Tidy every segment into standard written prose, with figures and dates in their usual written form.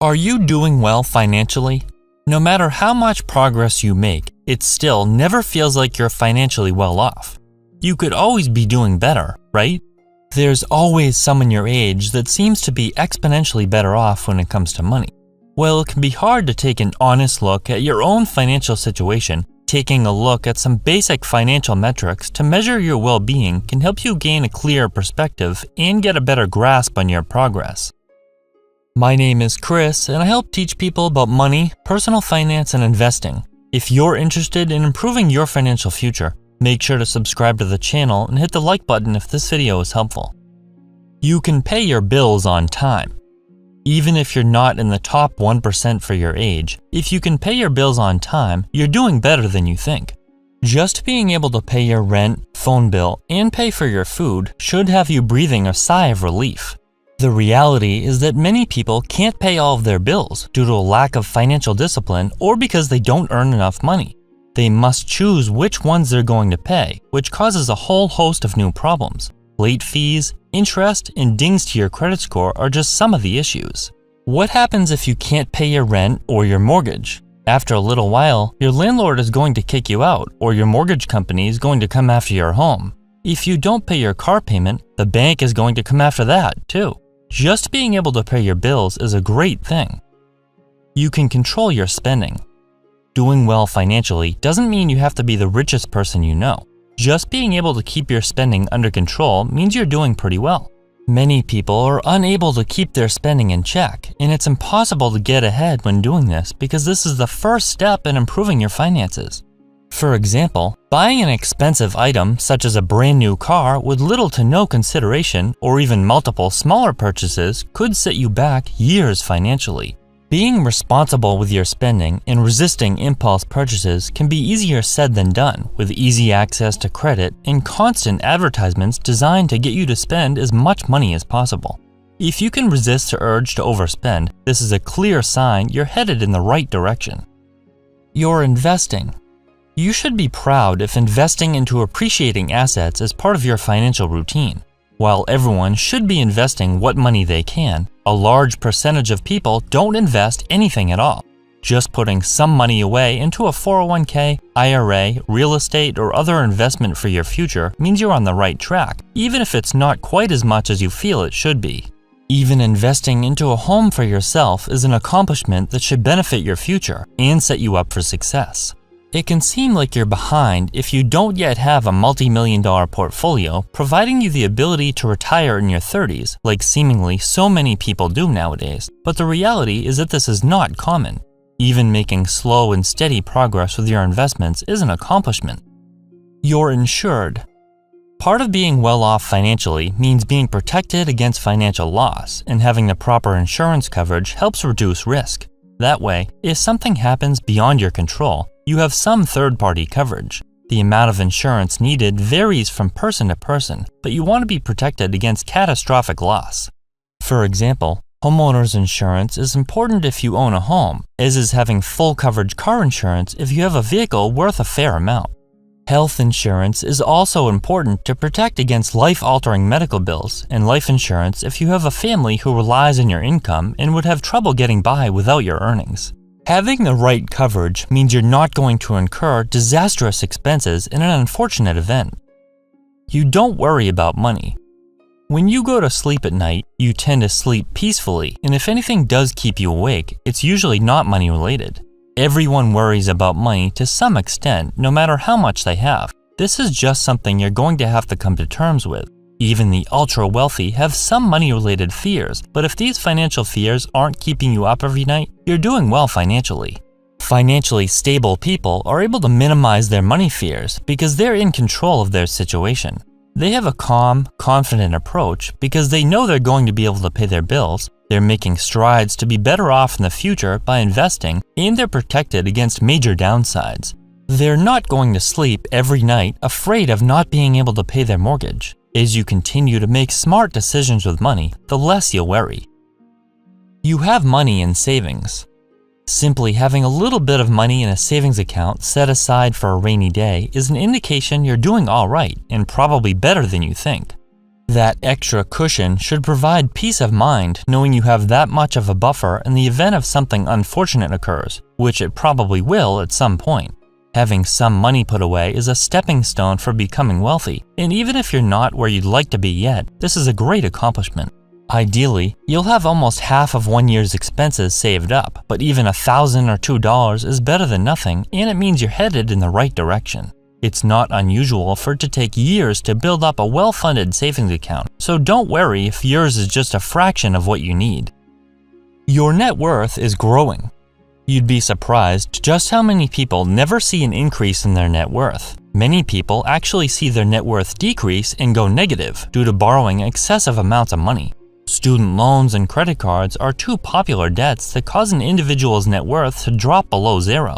Are you doing well financially? No matter how much progress you make, it still never feels like you're financially well off. You could always be doing better, right? There's always someone your age that seems to be exponentially better off when it comes to money. Well, it can be hard to take an honest look at your own financial situation. Taking a look at some basic financial metrics to measure your well-being can help you gain a clearer perspective and get a better grasp on your progress. My name is Chris, and I help teach people about money, personal finance, and investing. If you're interested in improving your financial future, make sure to subscribe to the channel and hit the like button if this video is helpful. You can pay your bills on time. Even if you're not in the top 1% for your age, if you can pay your bills on time, you're doing better than you think. Just being able to pay your rent, phone bill, and pay for your food should have you breathing a sigh of relief. The reality is that many people can't pay all of their bills due to a lack of financial discipline or because they don't earn enough money. They must choose which ones they're going to pay, which causes a whole host of new problems. Late fees, interest, and dings to your credit score are just some of the issues. What happens if you can't pay your rent or your mortgage? After a little while, your landlord is going to kick you out, or your mortgage company is going to come after your home. If you don't pay your car payment, the bank is going to come after that, too. Just being able to pay your bills is a great thing. You can control your spending. Doing well financially doesn't mean you have to be the richest person you know. Just being able to keep your spending under control means you're doing pretty well. Many people are unable to keep their spending in check, and it's impossible to get ahead when doing this because this is the first step in improving your finances. For example, buying an expensive item such as a brand new car with little to no consideration or even multiple smaller purchases could set you back years financially. Being responsible with your spending and resisting impulse purchases can be easier said than done with easy access to credit and constant advertisements designed to get you to spend as much money as possible. If you can resist the urge to overspend, this is a clear sign you're headed in the right direction. You're investing. You should be proud if investing into appreciating assets is part of your financial routine. While everyone should be investing what money they can, a large percentage of people don't invest anything at all. Just putting some money away into a 401k, IRA, real estate, or other investment for your future means you're on the right track, even if it's not quite as much as you feel it should be. Even investing into a home for yourself is an accomplishment that should benefit your future and set you up for success. It can seem like you're behind if you don't yet have a multi-million-dollar portfolio providing you the ability to retire in your 30s, like seemingly so many people do nowadays. But the reality is that this is not common. Even making slow and steady progress with your investments is an accomplishment. You're insured. Part of being well off financially means being protected against financial loss, and having the proper insurance coverage helps reduce risk. That way, if something happens beyond your control, you have some third-party coverage. The amount of insurance needed varies from person to person, but you want to be protected against catastrophic loss. For example, homeowners insurance is important if you own a home, as is having full coverage car insurance if you have a vehicle worth a fair amount. Health insurance is also important to protect against life-altering medical bills, and life insurance if you have a family who relies on your income and would have trouble getting by without your earnings. Having the right coverage means you're not going to incur disastrous expenses in an unfortunate event. You don't worry about money. When you go to sleep at night, you tend to sleep peacefully, and if anything does keep you awake, it's usually not money related. Everyone worries about money to some extent, no matter how much they have. This is just something you're going to have to come to terms with. Even the ultra-wealthy have some money-related fears, but if these financial fears aren't keeping you up every night, you're doing well financially. Financially stable people are able to minimize their money fears because they're in control of their situation. They have a calm, confident approach because they know they're going to be able to pay their bills, they're making strides to be better off in the future by investing, and they're protected against major downsides. They're not going to sleep every night afraid of not being able to pay their mortgage. As you continue to make smart decisions with money, the less you'll worry. You have money in savings. Simply having a little bit of money in a savings account set aside for a rainy day is an indication you're doing all right and probably better than you think. That extra cushion should provide peace of mind knowing you have that much of a buffer in the event of something unfortunate occurs, which it probably will at some point. Having some money put away is a stepping stone for becoming wealthy, and even if you're not where you'd like to be yet, this is a great accomplishment. Ideally, you'll have almost half of 1 year's expenses saved up, but even $1,000 or $2 is better than nothing, and it means you're headed in the right direction. It's not unusual for it to take years to build up a well-funded savings account, so don't worry if yours is just a fraction of what you need. Your net worth is growing. You'd be surprised just how many people never see an increase in their net worth. Many people actually see their net worth decrease and go negative due to borrowing excessive amounts of money. Student loans and credit cards are two popular debts that cause an individual's net worth to drop below zero.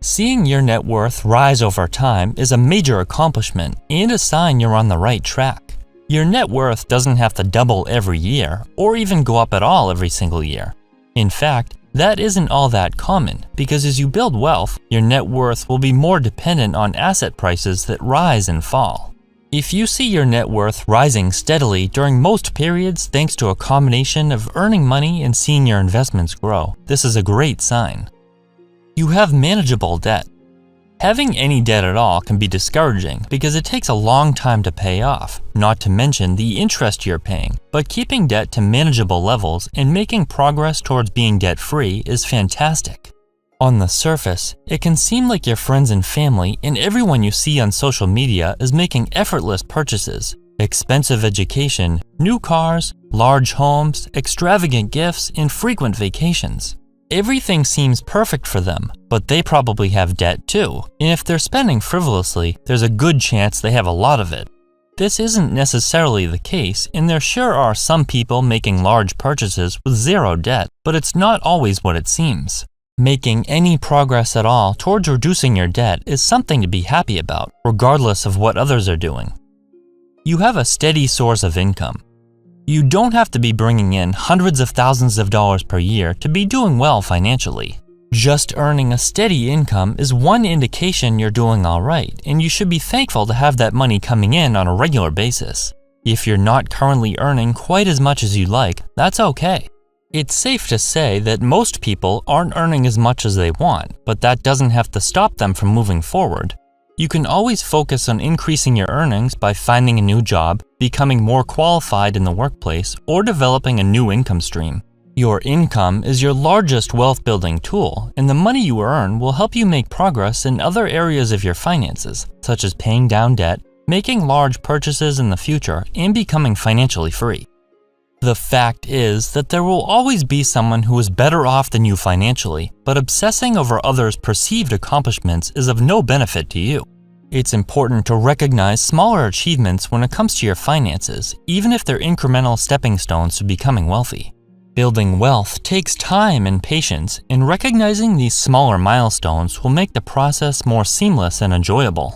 Seeing your net worth rise over time is a major accomplishment and a sign you're on the right track. Your net worth doesn't have to double every year or even go up at all every single year. In fact, that isn't all that common because as you build wealth, your net worth will be more dependent on asset prices that rise and fall. If you see your net worth rising steadily during most periods thanks to a combination of earning money and seeing your investments grow, this is a great sign. You have manageable debt. Having any debt at all can be discouraging because it takes a long time to pay off, not to mention the interest you're paying, but keeping debt to manageable levels and making progress towards being debt-free is fantastic. On the surface, it can seem like your friends and family and everyone you see on social media is making effortless purchases, expensive education, new cars, large homes, extravagant gifts, and frequent vacations. Everything seems perfect for them, but they probably have debt too, and if they're spending frivolously, there's a good chance they have a lot of it. This isn't necessarily the case, and there sure are some people making large purchases with zero debt, but it's not always what it seems. Making any progress at all towards reducing your debt is something to be happy about, regardless of what others are doing. You have a steady source of income. You don't have to be bringing in hundreds of thousands of dollars per year to be doing well financially. Just earning a steady income is one indication you're doing all right, and you should be thankful to have that money coming in on a regular basis. If you're not currently earning quite as much as you'd like, that's okay. It's safe to say that most people aren't earning as much as they want, but that doesn't have to stop them from moving forward. You can always focus on increasing your earnings by finding a new job, becoming more qualified in the workplace, or developing a new income stream. Your income is your largest wealth-building tool, and the money you earn will help you make progress in other areas of your finances, such as paying down debt, making large purchases in the future, and becoming financially free. The fact is that there will always be someone who is better off than you financially, but obsessing over others' perceived accomplishments is of no benefit to you. It's important to recognize smaller achievements when it comes to your finances, even if they're incremental stepping stones to becoming wealthy. Building wealth takes time and patience, and recognizing these smaller milestones will make the process more seamless and enjoyable.